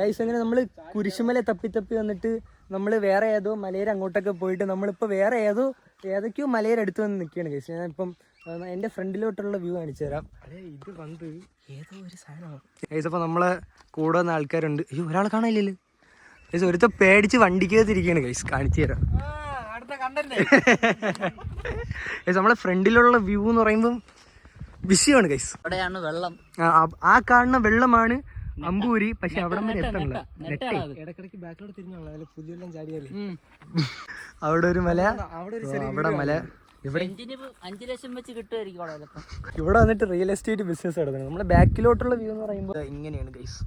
Guys അങ്ങനെ നമ്മൾ കുരിശുമല തപ്പി വന്നിട്ട് നമ്മൾ വേറെ ഏതോ മലയുടെ അങ്ങോട്ടൊക്കെ പോയിട്ട് നമ്മളിപ്പോൾ വേറെ ഏതൊക്കെയോ മലയുടെ അടുത്ത് വന്ന് നിൽക്കുകയാണ് ഗൈസ്. ഞാനിപ്പം എൻ്റെ ഫ്രണ്ടിലോട്ടുള്ള വ്യൂ കാണിച്ചു തരാം. ഇത് വന്ന് ഏതോ ഒരു സാധനമാണ് ഗൈസ്. അപ്പോൾ നമ്മളെ കൂടെ വന്ന ആൾക്കാരുണ്ട്. അയ്യോ ഒരാൾ കാണാനില്ലല്ലോ ഗൈസ്. ഒരുത്ത പേടിച്ച് വണ്ടിക്കകത്തിരിക്കുകയാണ് ഗൈസ്. കാണിച്ചു തരാം ഗൈസ്. നമ്മളെ ഫ്രണ്ടിലുള്ള വ്യൂ എന്ന് പറയുമ്പം വിഷയമാണ് ഗൈസ്. അവിടെയാണ് വെള്ളം. ആ കാണുന്ന വെള്ളമാണ് അമ്പൂരി. പക്ഷെ അവിടെ വരെ എത്തണില്ല. ഇടക്കിടക്ക് ബാക്കിലോട്ട് തിരിഞ്ഞുള്ള പുതിയെല്ലാം ചാടിയാലേ അവിടെ ഒരു മല, അവിടെ മല. ഇവിടെ 5 ലക്ഷം വെച്ച് കിട്ടുമായിരിക്കും ഇവിടെ വന്നിട്ട് റിയൽ എസ്റ്റേറ്റ് ബിസിനസ് നടത്തുന്നത്. നമ്മുടെ ബാക്കിലോട്ടുള്ള വ്യൂ എന്ന് പറയുമ്പോൾ ഇങ്ങനെയാണ് ഗൈസ്.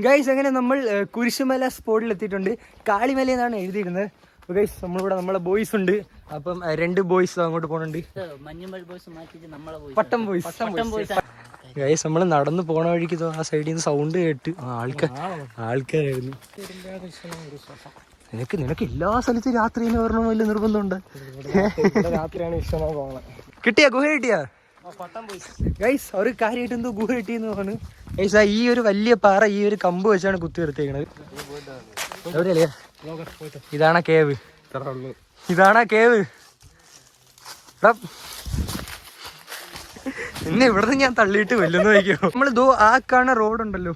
ഗൈസ് അങ്ങനെ നമ്മൾ കുരിശുമല സ്പോട്ടിൽ എത്തിയിട്ടുണ്ട്. കാളിമല എന്നാണ് എഴുതിയിരുന്നത്. ഗൈസ് നമ്മളിവിടെ നമ്മളെ ബോയ്സ് ഉണ്ട്. അപ്പം 2 ബോയ്സ് അങ്ങോട്ട് പോകുന്നുണ്ട്. പട്ടം ബോയ്സ്. ഗൈസ് നമ്മൾ നടന്നു പോണ വഴിക്ക് ആ സൈഡിൽ നിന്ന് സൗണ്ട് കേട്ട് ആൾക്കാരായിരുന്നു. നിനക്ക് എല്ലാ സ്ഥലത്തും രാത്രി വരണം വലിയ നിർബന്ധമുണ്ട്. രാത്രിയാണ് ഇഷ്ടമാണ് പോകണം. കിട്ടിയാ ഗുഹ കിട്ടിയാ ഗൈസ്? ഒരു കാര്യമായിട്ട് എന്തോ ഗുഹ കിട്ടിയെന്ന് പറഞ്ഞു ഗൈസ്. ഈ ഒരു വലിയ പാറ ഈ ഒരു കമ്പ് വെച്ചാണ് കുത്തി നിർത്തിയേക്കണത്. എവിടെയല്ലേ? ഇതാണാ കേവ്. എന്നെ ഇവിടുന്ന് ഞാൻ തള്ളിയിട്ട് വല്ലെന്ന് വയ്ക്കോ. നമ്മൾ ആ കാണുന്ന റോഡുണ്ടല്ലോ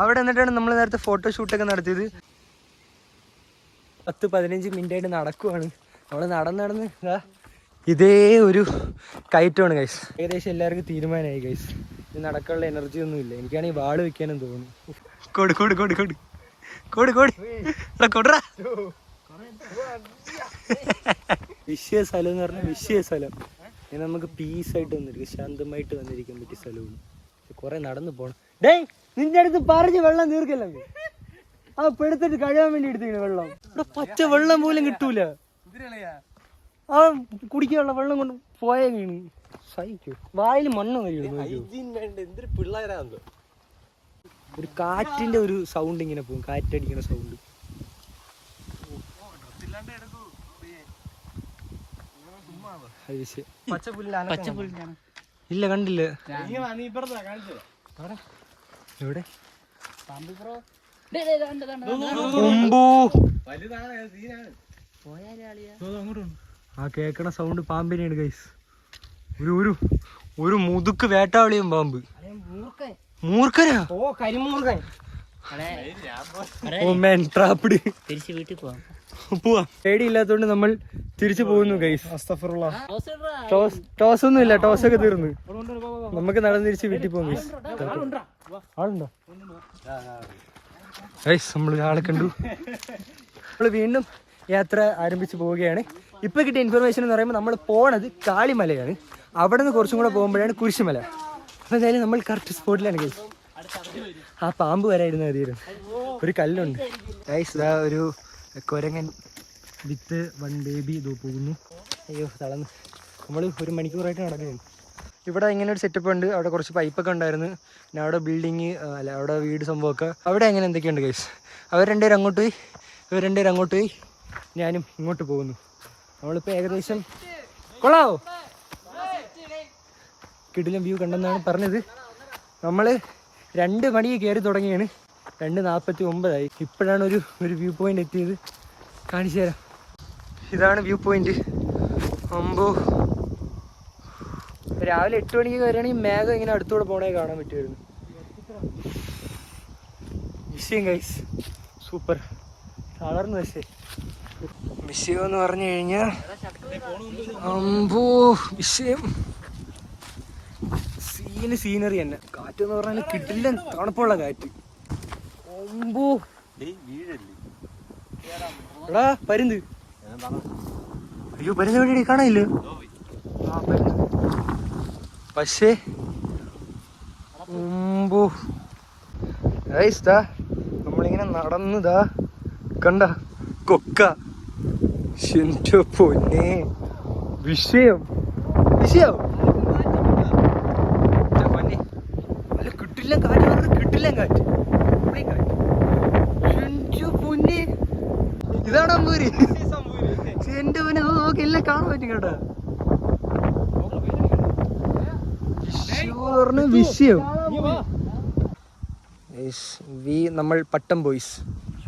അവിടെ എന്നിട്ടാണ് നമ്മൾ നേരത്തെ ഫോട്ടോഷൂട്ടൊക്കെ നടത്തിയത്. 10-15 മിനിറ്റായിട്ട് നടക്കുവാണ്. നമ്മൾ നടന്ന് ഇതേ ഒരു കയറ്റമാണ് ഗൈസ്. ഏകദേശം എല്ലാവർക്കും തീരുമാനമായി ഗൈസ്. ഇത് നടക്കാനുള്ള എനർജി ഒന്നും ഇല്ല. എനിക്കാണെങ്കിൽ വാള് വെക്കാനും തോന്നുന്നു. വിഷയ സ്ഥലം എന്ന് പറഞ്ഞാൽ വിഷയ സ്ഥലം. നമുക്ക് പീസായിട്ട് വന്നിരിക്കും, ശാന്തമായിട്ട് വന്നിരിക്കാൻ പറ്റിയ സ്ഥലമാണ്. കുറെ നടന്നു പോണം. ഡേയ് നിന്റെ അടുത്ത് പറഞ്ഞ് വെള്ളം തീർക്കല്ലേ? ആ പെടുത്തിട്ട് കഴിയാൻ വേണ്ടി എടുത്തിരിക്കണ വെള്ളം. ഇവിടെ പച്ച വെള്ളം പോലും കിട്ടൂല. ആ കുടിക്കാനുള്ള വെള്ളം കൊണ്ട് പോയാ വീണ് സഹിക്കൂ. വായിൽ മണ്ണ് പിള്ളേരാണല്ലോ. ഒരു കാറ്റിന്റെ ഒരു സൗണ്ട് ഇങ്ങനെ പോകും, കാറ്റടിക്കുന്ന സൗണ്ട്. ഇല്ല കണ്ടില്ല. എവിടെ? ആ കേക്കണ സൗണ്ട് പാമ്പിനെയാണ് ഗൈസ്. ഒരു മുതുക്ക് വേട്ടാവളിയും പാമ്പ്. മൂർഖനാ? ഓ കരിമൂർഖൻ. തിരിച്ച് വീട്ടിൽ പോവാം. പേടിയില്ലാത്തോണ്ട് നമ്മൾ തിരിച്ചു പോകുന്നു ഗൈസ്. ടോസ് ഒന്നും ഇല്ല, ടോസ് ഒക്കെ തീർന്നു. നമുക്ക് നടന്ന് തിരിച്ച് വീട്ടിൽ പോകും ഗൈസ്. ആളുണ്ടോ ഗൈസ്? നമ്മൾ ആളെ കണ്ടു. നമ്മൾ വീണ്ടും യാത്ര ആരംഭിച്ച് പോവുകയാണ്. ഇപ്പൊ കിട്ടിയ ഇൻഫർമേഷൻ എന്ന് പറയുമ്പോൾ നമ്മൾ പോണത് കാളിമലയാണ്. അവിടെ നിന്ന് കുറച്ചും കൂടെ പോകുമ്പോഴാണ് കുരിശുമല. അപ്പൊ എന്തായാലും നമ്മൾ കറക്റ്റ് സ്പോട്ടിലാണ് ഗൈസ്. ആ പാമ്പ് വരായിരുന്നു മതിയായിരുന്നു. ഒരു കല്ലുണ്ട് ഗൈസ്. ഒരു കൊരങ്ങൻ വിത്ത് 1 ബേബി ഇതോ പോകുന്നു. അയ്യോ തളർന്ന്. നമ്മൾ 1 മണിക്കൂറായിട്ട് നടക്കുകയാണ്. ഇവിടെ ഇങ്ങനെ ഒരു സെറ്റപ്പ് ഉണ്ട്. അവിടെ കുറച്ച് പൈപ്പൊക്കെ ഉണ്ടായിരുന്നു. പിന്നെ അവിടെ ബിൽഡിങ് അല്ല അവിടെ വീട് സംഭവമൊക്കെ അവിടെ അങ്ങനെ എന്തൊക്കെയുണ്ട് ഗൈസ്. അവർ 2 പേരും അങ്ങോട്ട് പോയി, ഇവർ 2 പേരും അങ്ങോട്ട് പോയി, ഞാനും ഇങ്ങോട്ട് പോകുന്നു. നമ്മളിപ്പോൾ ഏകദേശം കൊള്ളാവോ കിടിലം വ്യൂ കണ്ടെന്നാണ് പറഞ്ഞത്. നമ്മൾ 2 മണിക്ക് കയറി തുടങ്ങിയാണ്. 2:49 ഇപ്പോഴാണ് ഒരു വ്യൂ പോയിന്റ് എത്തിയത്. കാണിച്ചു തരാം. ഇതാണ് വ്യൂ പോയിന്റ്. അമ്പോ രാവിലെ 8 മണിക്ക് കയറുകയാണെങ്കിൽ മേഘം ഇങ്ങനെ അടുത്തൂടെ പോണേ കാണാൻ പറ്റുമായിരുന്നു. വിഷയം ഗൈസ് സൂപ്പർ. തളർന്നു. പക്ഷേ വിഷയം എന്ന് പറഞ്ഞു കഴിഞ്ഞാൽ അമ്പോ വിഷയം സീനറി തന്നെ. കാറ്റെന്ന് പറഞ്ഞാൽ കിട്ടില്ല, തണുപ്പുള്ള കാറ്റ്. അമ്പോ എടാ പരുന്ത്. അയ്യോ പരുന്ത് വേണ്ടി കാണാനില്ല. പക്ഷേ അമ്പോ നമ്മളിങ്ങനെ നടന്നതാ കണ്ട കൊക്ക. എന്റെ പൊന്നെ വിഷയം പൊന്നെ. അല്ല കിട്ടില്ല കാറ്റ് പറഞ്ഞ കിട്ടില്ല കാറ്റ്. എന്റെ പൊന്നെ ഇതാണ് അമ്പൂരി. എന്റെ പൊന്നെ അത് നോക്കി എല്ലാം കാണാൻ പറ്റും കേട്ടോ. വിഷയം നമ്മൾ പട്ടം ബോയ്സ്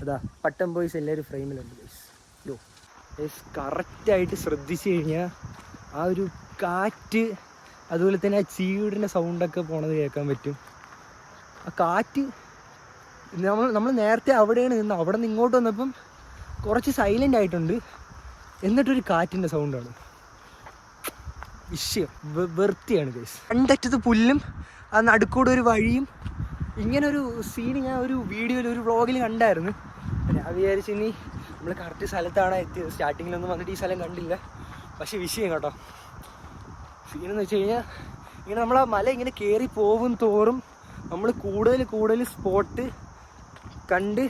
അതാ പട്ടം ബോയ്സ് എല്ലാവരും ഫ്രെയിമിലുണ്ട് ഗൈസ് കറക്റ്റായിട്ട് ശ്രദ്ധിച്ചു കഴിഞ്ഞാൽ ആ ഒരു കാറ്റ് അതുപോലെ തന്നെ ആ ചീവിടിൻ്റെ സൗണ്ടൊക്കെ പോണത് കേൾക്കാൻ പറ്റും. ആ കാറ്റ് നമ്മൾ നേരത്തെ അവിടെയാണ് നിന്ന് അവിടെ നിന്ന് ഇങ്ങോട്ട് വന്നപ്പം കുറച്ച് സൈലൻ്റ് ആയിട്ടുണ്ട്, എന്നിട്ടൊരു കാറ്റിൻ്റെ സൗണ്ടാണ്. വിഷയം വൃത്തിയാണ് ഗൈസ്. രണ്ടറ്റത്ത് പുല്ലും ആ നടുക്കൂടെ ഒരു വഴിയും, ഇങ്ങനൊരു സീന് ഞാൻ ഒരു വീഡിയോയിൽ ഒരു വ്ളോഗിൽ കണ്ടായിരുന്നു. ഞാൻ വിചാരിച്ചു ഇനി നമ്മൾ കറക്റ്റ് സ്ഥലത്താണ് എത്തിയത്. സ്റ്റാർട്ടിങ്ങിലൊന്നും വന്നിട്ട് ഈ സ്ഥലം കണ്ടില്ല. പക്ഷേ വിഷയം കേട്ടോ, സീനെന്ന് വെച്ച് കഴിഞ്ഞാൽ ഇങ്ങനെ നമ്മൾ ആ മല ഇങ്ങനെ കയറി പോകും തോറും നമ്മൾ കൂടുതൽ സ്പോട്ട് കണ്ട്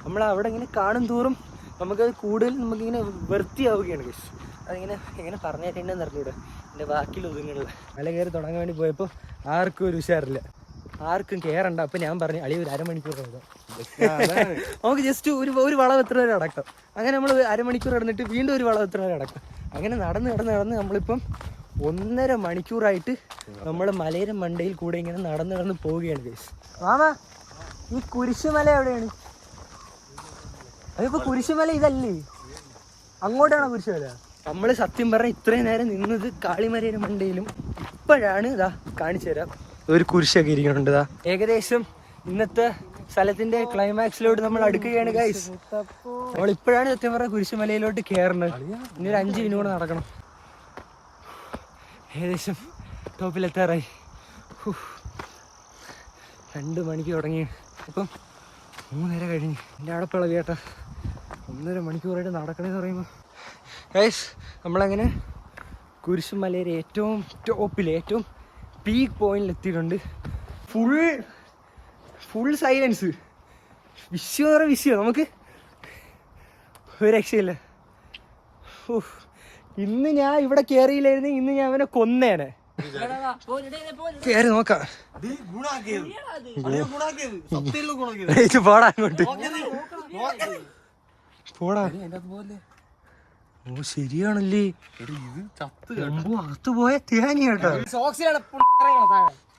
നമ്മൾ അവിടെ ഇങ്ങനെ കാണും തോറും നമുക്കത് നമുക്കിങ്ങനെ വൃത്തിയാവുകയാണ് ഗൈസ്. അതിങ്ങനെ എങ്ങനെ പറഞ്ഞിട്ടുണ്ടെന്ന് അറിഞ്ഞൂടെ, എൻ്റെ ബാക്കിയിൽ ഒതുങ്ങുള്ള. മല കയറി തുടങ്ങാൻ വേണ്ടി പോയപ്പോൾ ആർക്കും ഒരു ഉഷാറില്ല, ആർക്കും കയറണ്ട. അപ്പം ഞാൻ പറഞ്ഞു അളി ഒരു അരമണിക്കൂർ നടക്കാം, നമുക്ക് ജസ്റ്റ് ഒരു വളവ് എത്ര വരെ അടക്കാം. അങ്ങനെ നമ്മൾ അരമണിക്കൂർ നടന്നിട്ട് വീണ്ടും ഒരു വളവ് എത്ര വരെ അടക്കാം. അങ്ങനെ നടന്ന് നമ്മളിപ്പം 1.5 മണിക്കൂറായിട്ട് നമ്മൾ മലയുടെ മണ്ടയിൽ കൂടെ ഇങ്ങനെ നടന്ന് പോവുകയാണ് ഗൈസ്. മാമാ ഈ കുരിശുമല എവിടെയാണ്? അതിപ്പോൾ കുരിശുമല ഇതല്ലേ, അങ്ങോട്ടാണോ കുരിശുമല? നമ്മൾ സത്യം പറഞ്ഞാൽ ഇത്രയും നേരം നിന്നത് കാളിമലയുടെ മണ്ടയിലും ഇപ്പോഴാണ് ഇതാ കാണിച്ചു തരാം ഒരു കുരിശൊക്കെ ഇരിക്കുന്നുണ്ട്. ഇതാ ഏകദേശം ഇന്നത്തെ സ്ഥലത്തിന്റെ ക്ലൈമാക്സിലോട്ട് നമ്മൾ അടുക്കുകയാണ് ഗൈസ്. നമ്മൾ ഇപ്പോഴാണ് സത്യം പറഞ്ഞാൽ കുരിശുമലയിലോട്ട് കയറുന്നത്. ഇനി ഒരു 5 മിനിറ്റ് കൂടെ നടക്കണം. ഏകദേശം ടോപ്പിലെത്താറായി. 2 മണിക്ക് തുടങ്ങി, ഇപ്പം 3:30 കഴിഞ്ഞ്. എൻ്റെ അടപ്പുള്ള കേട്ടാ 1.5 മണിക്കൂറായിട്ട് നടക്കണമെന്ന് പറയുമ്പോൾ ഗൈസ് നമ്മളങ്ങനെ കുരിശുമലയുടെ ഏറ്റവും ടോപ്പിൽ ഏറ്റവും പീക്ക് പോയിന്റിൽ എത്തിയിട്ടുണ്ട്. Full silence. വിഷയം നമുക്ക് ഒരു രക്ഷയില്ല. ഇന്ന് ഞാൻ ഇവിടെ കയറിയില്ലായിരുന്നു, ഇന്ന് ഞാൻ അവനെ കൊന്നേനെ. കയറി നോക്കാം. പോടാ അങ്ങോട്ട് പോടാ. ഓ ശരിയാണല്ലേ, അകത്ത് പോയ തേങ്ങ കേട്ടോ.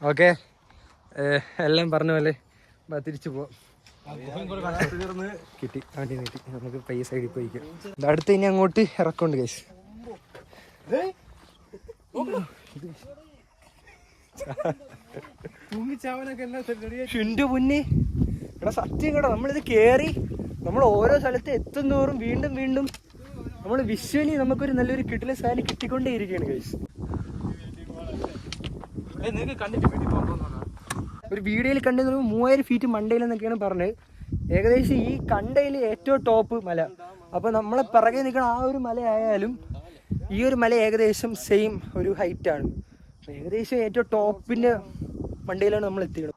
ഓക്കെ എല്ലാം പറഞ്ഞ പോലെ തിരിച്ചു പോവാം. കിട്ടി വണ്ടി നീട്ടി, നമുക്ക് പയ്യ സൈഡിൽ പോയിക്കാം. അടുത്ത് ഇനി അങ്ങോട്ട് ഇറക്കുന്നുണ്ട് ഗൈസ്. എന്റെ പൊന്നെ എടാ സത്യം കേട്ടോ, നമ്മളിത് കേറി നമ്മൾ ഓരോ സ്ഥലത്ത് എത്തുന്നോറും വീണ്ടും നമ്മൾ വിഷ്വലി നമുക്കൊരു നല്ലൊരു കിട്ടിലെ സാധനം കിട്ടിക്കൊണ്ടേ ഇരിക്കുകയാണ് ഗൈസ്. ഒരു വീഡിയോയിൽ കണ്ടെന്ന് പറയുമ്പോൾ 3000 ഫീറ്റ് മണ്ടയിലെന്നൊക്കെയാണ് പറഞ്ഞത്. ഏകദേശം ഈ കണ്ടയിൽ ഏറ്റവും ടോപ്പ് മല. അപ്പോൾ നമ്മളെ പിറകെ നിൽക്കുന്ന ആ ഒരു മല ആയാലും ഈ ഒരു മല ഏകദേശം സെയിം ഒരു ഹൈറ്റാണ്. ഏകദേശം ഏറ്റവും ടോപ്പിൻ്റെ മണ്ടയിലാണ് നമ്മൾ എത്തിയത്.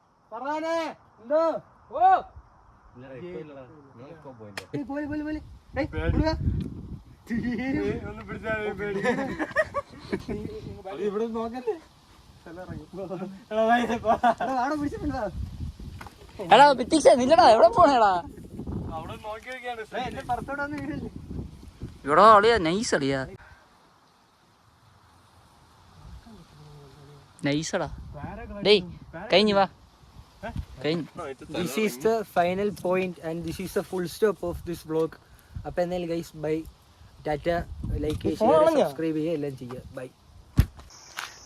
എടാ നില്ലടാ, എവിടെ പോണേടാ? ഇവിടെ അളിയാ, നൈസ് അളിയാ, നൈസടാ. ഡേയ് കഴിഞ്ഞു വാ, കഴിഞ്ഞു. This is the final point and this is the full stop of this vlog. അപ്പോൾ എന്തായാലും ഗൈസ് ബൈ, ടാറ്റ. ലൈക്ക് ചെയ്യുക, സബ്സ്ക്രൈബ് ചെയ്യുക, എല്ലാം ചെയ്യുക. Bye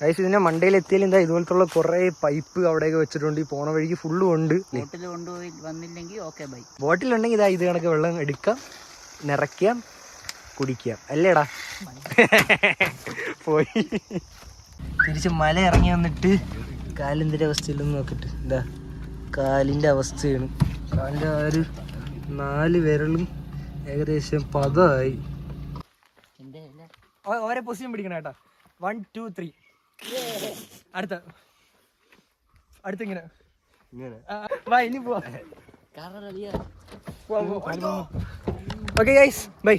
guys. ഇതിൻ്റെ മണ്ടയിൽ എത്തിയാലും എന്താ ഇതുപോലത്തുള്ള കുറേ പൈപ്പ് അവിടെയൊക്കെ വെച്ചിട്ടുണ്ട്. ഈ പോണ വഴിക്ക് ഫുള്ളും ഉണ്ട്. ബോട്ടിലുണ്ടെങ്കിൽ ഇതാ ഇത് കണക്ക് വെള്ളം എടുക്കാം, നിറയ്ക്കാം, കുടിക്കാം, അല്ലേടാ? പോയി തിരിച്ച് മല ഇറങ്ങി വന്നിട്ട് കാലിൻ്റെ അവസ്ഥയിലൊന്നും നോക്കിട്ട് എന്താ കാലിൻ്റെ അവസ്ഥയാണ്. കാലിൻ്റെ ആ ഒരു 4 വിരലും ഏകദേശം പദമായി. ഓരോ പൊസിഷൻ പിടിക്കണം കേട്ടാ. 1 2 3. അടുത്തിങ്ങനെ വാ, ഇനി പോവാ. Okay guys, by.